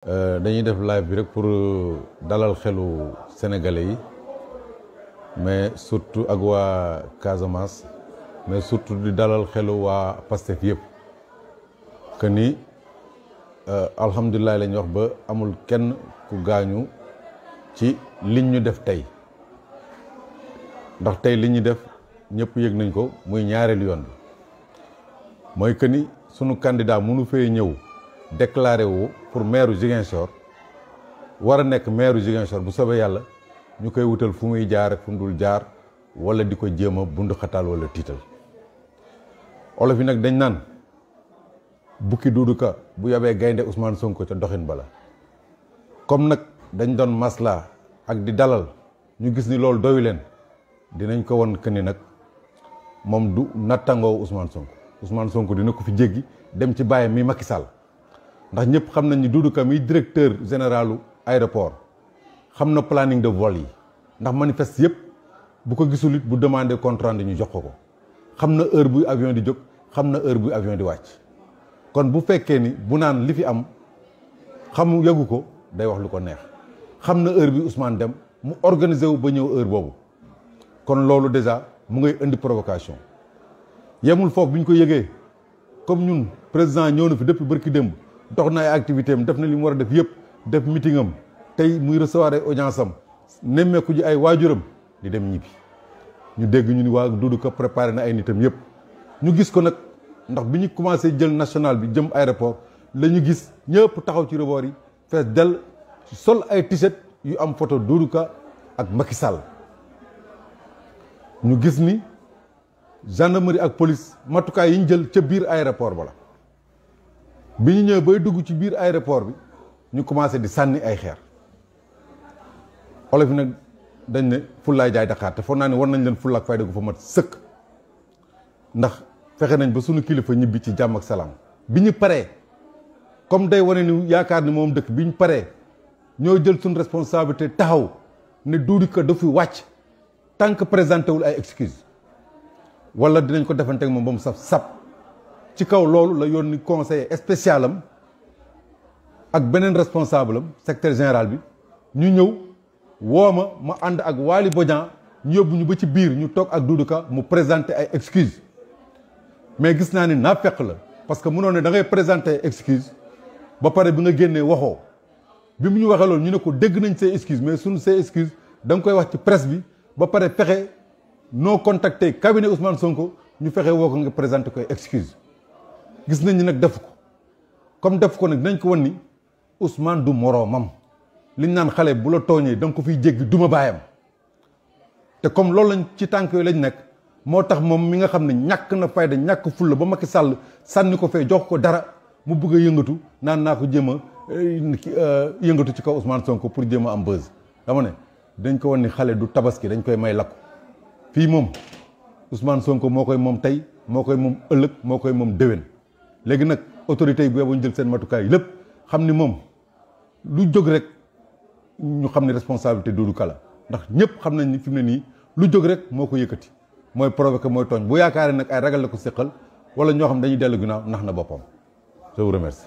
dañuy def live bi rek pour dalal xelu sénégalais yi mais surtout ak waa Casamance mais surtout di dalal xelu waa Pastef yëpp que ni alhamdulilah la ñuy wax ba amul kenn ku gaañu ci liñ ñu def tey ndax tey li ñu def ñëpp yëg nañ ko muy ñaareelu yoon bi mooy que ni sunu candidat mënu fee ñëw déclaré wu pour maire Ziguinchor war a nekk maire Ziguinchor bu soobee yàlla ñu koy wutal fu muy jaar ak fu mu dul jaar wala di ko jéem a bundu xataal wala tiital olof yi nag dañ naan bukki Doudou Ka bu yabee gaynde Ousmane Sonko ca doxin bala comme nag dañ doon masla ak di dalal ñu gis ni loolu doyu leen dinañ ko won que ni nag moom du nattangoo Ousmane Sonko dina ko fi jéggi dem ci bàyyam mi Macky Sall ndax ñëpp xam nañ ni Doudou Ka mi directeur généralu aéroport xam na planning de vol yi ndax manifeste yëpp bu ko gisul it bu demandé compte rendu ñu jox ko xam na heure buy avion di jóg xam na heure buy avion di wàcc kon bu fekkee ni bu naan li fi am xamu yëgu ko day wax lu ko neex xam na heure bi Ousmane dem mu organiser wu ba ñëw heure boobu kon loolu déjà mu ngay indi provocation yemul foofu bi ñu ko yëgee comme ñun président ñëw na fi depuis bërki démb dox na ay activité am def na li mu war a def yëpp def meeting am tey muy recevoir ay audience am nemmeeku ji ay waajuram di dem ñibbi ñu dégg ñu ni waa Doudou Ka préparé na ay nitam yëpp ñu gis ko nag ndax bi ñu commencé jël national bi jëm aéroport la ñu gis ñëpp taxaw ci rebord yi fees del sol ay t-shirt yu am photo Doudou Ka ak Macky Sall ñu gis ni gendarmerie ak police matukaay yi ñu jël ca biir aéroport ba la bi ñu ñëwee bay dugg ci biir aéroport bi ñu commencé di sànni ay xeer olof yi nag dañ ne fullaay jaay Dakar te foog naa ne war nañ leen fulla ak fayda gu fa mat sëkk ndax fexe nañ ba sunu kilifa ñibbi ci jàmm ak salaam bi ñu paree comme day wane ni yaakaar ni moom dëkk bi ñu paree ñoo jël suñu responsabilité taxaw ne Doudou Ka dafa wàcc tant que présenté wul ay excuse wala dinañ ko defante ak moom ba mu saf sap ci kaw loolu la yónni conseiller spécial am ak beneen responsable am secrétaire général bi ñu ñëw woo ma ànd ak Waly Bodian ñu yóbbu ñu ba ci biir ñu toog ak Doudou Ka mu présenter ay excuses mais gis naa ni naafeq la parce que mënoon ne da ngay présenter excuse ba pare bi nga génnee waxoo bi mu ñu waxee loolu ñu ne ko dégg nañ say excuse mais suñu say excuse da nga koy wax ci presse bi ba pare fexe noo contacté cabinet Ousmane Sonko ñu fexe woo ko nga présenter koy excuse gis nañ ni nag def ko comme def ko nag dinañ ko wan ni Ousmane du moroomam liñ naan xale bu la tooñee da nga ko fiy jéggi duma baayam te comme loolu lañ ci tànk yooyu lañ nekk moo tax moom mi nga xam ne ñàkk na fayda ñàkk fulla ba Macky Sall sànni ko fee jox ko dara mu bëgg a yëngatu naan naa ko jéem a yëngatu ci kaw Ousmane Sonko pour jéem a am buzz dama ne dañ ko wan ni xale du tabaski dañ koy may lakku fii moom Ousmane Sonko moo koy moom tey moo koy moom ëllëg moo koy moom déwén léegi nag autorités yi bu ñu jël seen matukaay lépp xam ni moom lu jóg rek ñu xam ne responsabilité Doudou Ka la ndax ñëpp xam nañ ni fi mu ne nii lu jóg rek moo ko yëkkati mooy provoqué mooy tooñ bu yaakaaree nag ay ragal la ko séqal wala ñoo xam dañuy dellu ginnaaw nax na boppam je vous remercie.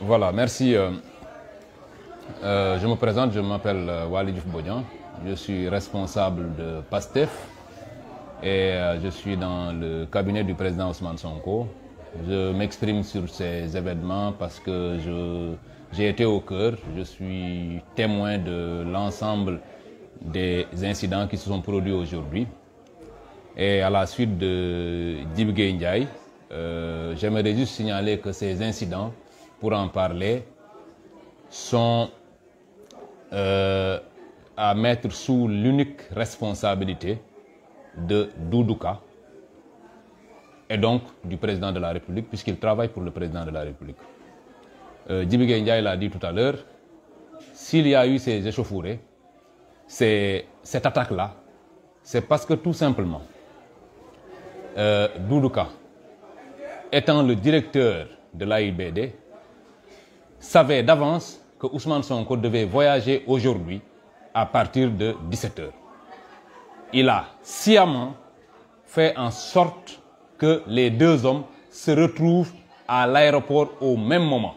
Voilà, merci. Je me présente, je m'appelle Waly Bodian, je suis responsable de PASTEF et je suis dans le cabinet du président Ousmane Sonko. Je m'exprime sur ces événements parce que j'ai été au cœur, je suis témoin de l'ensemble des incidents qui se sont produits aujourd'hui. Et à la suite de Djiby Gueye Ndiaye, j'aimerais juste signaler que ces incidents, pour en parler, sont à mettre sous l'unique responsabilité de Doudou Ka et donc du président de la République, puisqu'il travaille pour le président de la République. Djiby Gueye Ndiaye l'a dit tout à l'heure, s'il y a eu ces échauffourées, cette attaque-là, c'est parce que tout simplement, Doudou Ka, étant le directeur de l'AIBD, savait d'avance que Ousmane Sonko devait voyager aujourd'hui à partir de 17 h. Il a sciemment fait en sorte que les deux hommes se retrouvent à l'aéroport au même moment.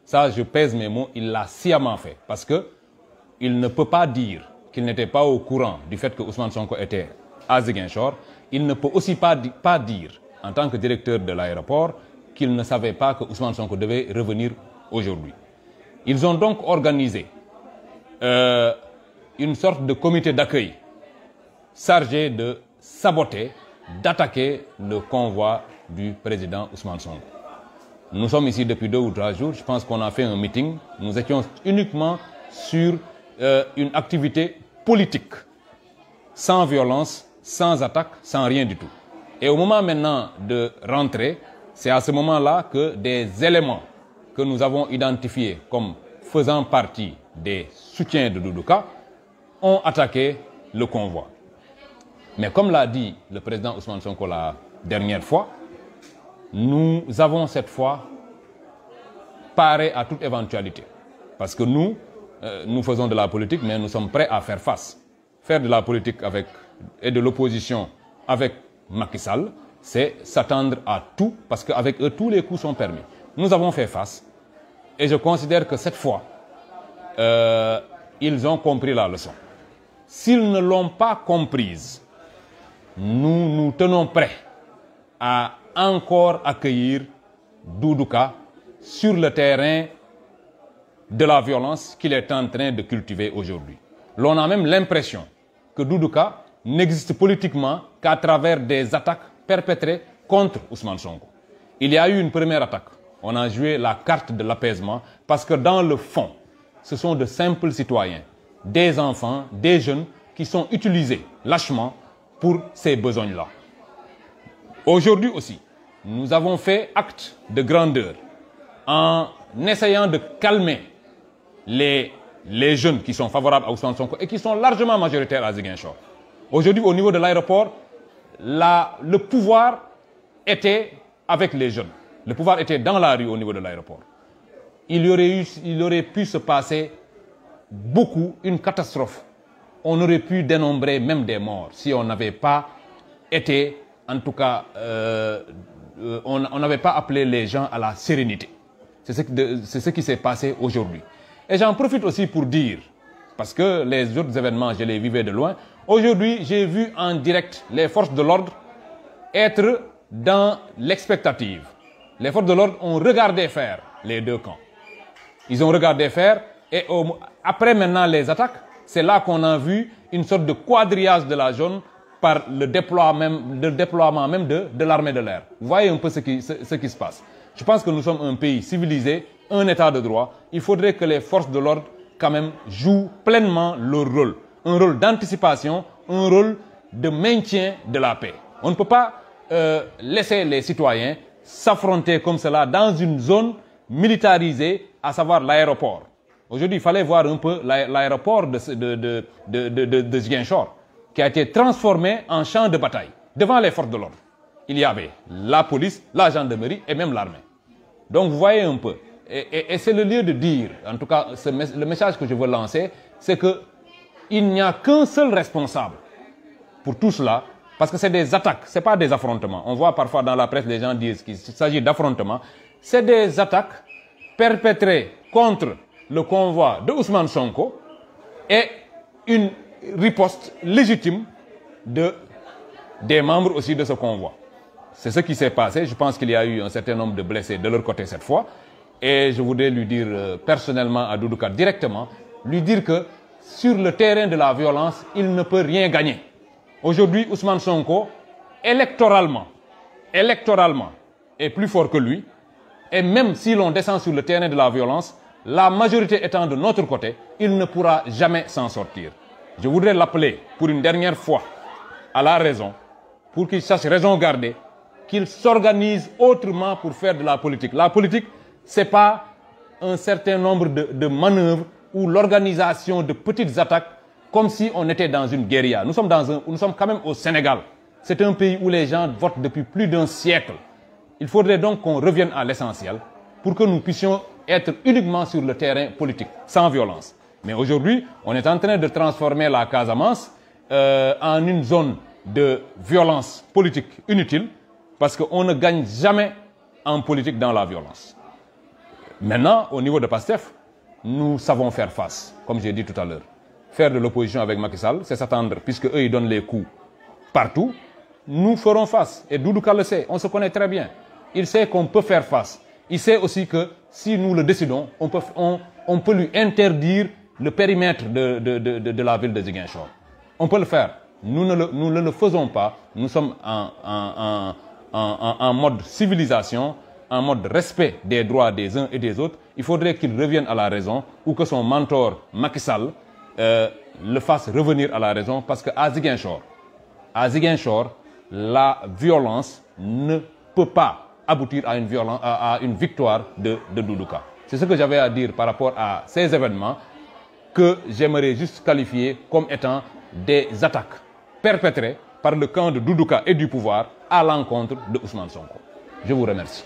Ça, je pèse mes mots, il l'a sciemment fait. Parce qu'il ne peut pas dire qu'il n'était pas au courant du fait que Ousmane Sonko était à Ziguinchor. Il ne peut aussi pas dire, en tant que directeur de l'aéroport, qu'il ne savait pas que Ousmane Sonko devait revenir aujourd'hui. Ils ont donc organisé une sorte de comité d'accueil chargé de saboter, d'attaquer le convoi du président Ousmane Sonko. Nous sommes ici depuis 2 ou 3 jours. Je pense qu'on a fait un meeting. Nous étions uniquement sur une activité politique, sans violence, sans attaque, sans rien du tout. Et au moment maintenant de rentrer, c'est à ce moment-là que des éléments que nous avons identifiés comme faisant partie des soutiens de Doudou Ka ont attaqué le convoi. Mais comme l'a dit le président Ousmane Sonko la dernière fois, nous avons cette fois paré à toute éventualité. Parce que nous faisons de la politique, mais nous sommes prêts à faire face. Faire de la politique et de l'opposition avec Macky Sall, c'est s'attendre à tout, parce qu'avec eux, tous les coups sont permis. Nous avons fait face, et je considère que cette fois, ils ont compris la leçon. S'ils ne l'ont pas comprise, nous nous tenons prêts à encore accueillir Doudou Ka sur le terrain de la violence qu'il est en train de cultiver aujourd'hui. L'on a même l'impression que Doudou Ka n'existe politiquement qu'à travers des attaques perpétrées contre Ousmane Sonko. Il y a eu une première attaque. On a joué la carte de l'apaisement parce que dans le fond, ce sont de simples citoyens, des enfants, des jeunes qui sont utilisés lâchement pour ces besognes-là. Aujourd'hui aussi, nous avons fait acte de grandeur en essayant de calmer les jeunes qui sont favorables à Ousmane Sonko et qui sont largement majoritaires à Ziguinchor. Aujourd'hui, au niveau de l'aéroport, le pouvoir était avec les jeunes. Le pouvoir était dans la rue au niveau de l'aéroport. Il aurait pu se passer une catastrophe. On aurait pu dénombrer même des morts si on n'avait pas été, en tout cas, on n'avait pas appelé les gens à la sérénité. C'est ce qui s'est passé aujourd'hui. Et j'en profite aussi pour dire, parce que les autres événements, je les vivais de loin, aujourd'hui, j'ai vu en direct les forces de l'ordre être dans l'expectative. Les forces de l'ordre ont regardé faire les deux camps. Ils ont regardé faire et après maintenant les attaques, c'est là qu'on a vu une sorte de quadrillage de la zone par le déploiement même de l'armée de l'air. Vous voyez un peu ce qui se passe. Je pense que nous sommes un pays civilisé, un état de droit. Il faudrait que les forces de l'ordre quand même jouent pleinement leur rôle. Un rôle d'anticipation, un rôle de maintien de la paix. On ne peut pas laisser les citoyens s'affronter comme cela dans une zone militarisée, à savoir l'aéroport. Aujourd'hui, il fallait voir un peu l'aéroport de Ziguinchor, qui a été transformé en champ de bataille devant les forces de l'ordre. Il y avait la police, la gendarmerie et même l'armée. Donc vous voyez un peu. Et c'est le lieu de dire, en tout cas, le message que je veux lancer, c'est qu'il n'y a qu'un seul responsable pour tout cela, parce que c'est des attaques, ce n'est pas des affrontements. On voit parfois dans la presse, les gens disent qu'il s'agit d'affrontements. C'est des attaques perpétrées contre le convoi de Ousmane Sonko et une riposte légitime des membres aussi de ce convoi. C'est ce qui s'est passé. Je pense qu'il y a eu un certain nombre de blessés de leur côté cette fois. Et je voudrais lui dire personnellement à Doudou Ka directement, lui dire que sur le terrain de la violence, il ne peut rien gagner. Aujourd'hui, Ousmane Sonko, électoralement, est plus fort que lui. Et même si l'on descend sur le terrain de la violence, la majorité étant de notre côté, il ne pourra jamais s'en sortir. Je voudrais l'appeler pour une dernière fois à la raison, pour qu'il sache raison garder, qu'il s'organise autrement pour faire de la politique. La politique, ce n'est pas un certain nombre de manœuvres ou l'organisation de petites attaques comme si on était dans une guérilla. Nous sommes quand même au Sénégal. C'est un pays où les gens votent depuis plus d'un siècle. Il faudrait donc qu'on revienne à l'essentiel pour que nous puissions être uniquement sur le terrain politique, sans violence. Mais aujourd'hui, on est en train de transformer la Casamance en une zone de violence politique inutile parce qu'on ne gagne jamais en politique dans la violence. Maintenant, au niveau de PASTEF, nous savons faire face, comme j'ai dit tout à l'heure. Faire de l'opposition avec Macky Sall, c'est s'attendre, puisque eux, ils donnent les coups partout. Nous ferons face. Et Doudou Ka le sait, on se connaît très bien. Il sait qu'on peut faire face. Il sait aussi que si nous le décidons, on peut lui interdire le périmètre de la ville de Ziguinchor. On peut le faire. Nous ne le faisons pas. Nous sommes en mode civilisation, en mode respect des droits des uns et des autres. Il faudrait qu'il revienne à la raison ou que son mentor Macky Sall le fasse revenir à la raison parce qu'à Ziguinchor, la violence ne peut pas aboutir à une victoire de Doudou Ka. C'est ce que j'avais à dire par rapport à ces événements que j'aimerais juste qualifier comme étant des attaques perpétrées par le camp de Doudou Ka et du pouvoir à l'encontre de Ousmane Sonko. Je vous remercie.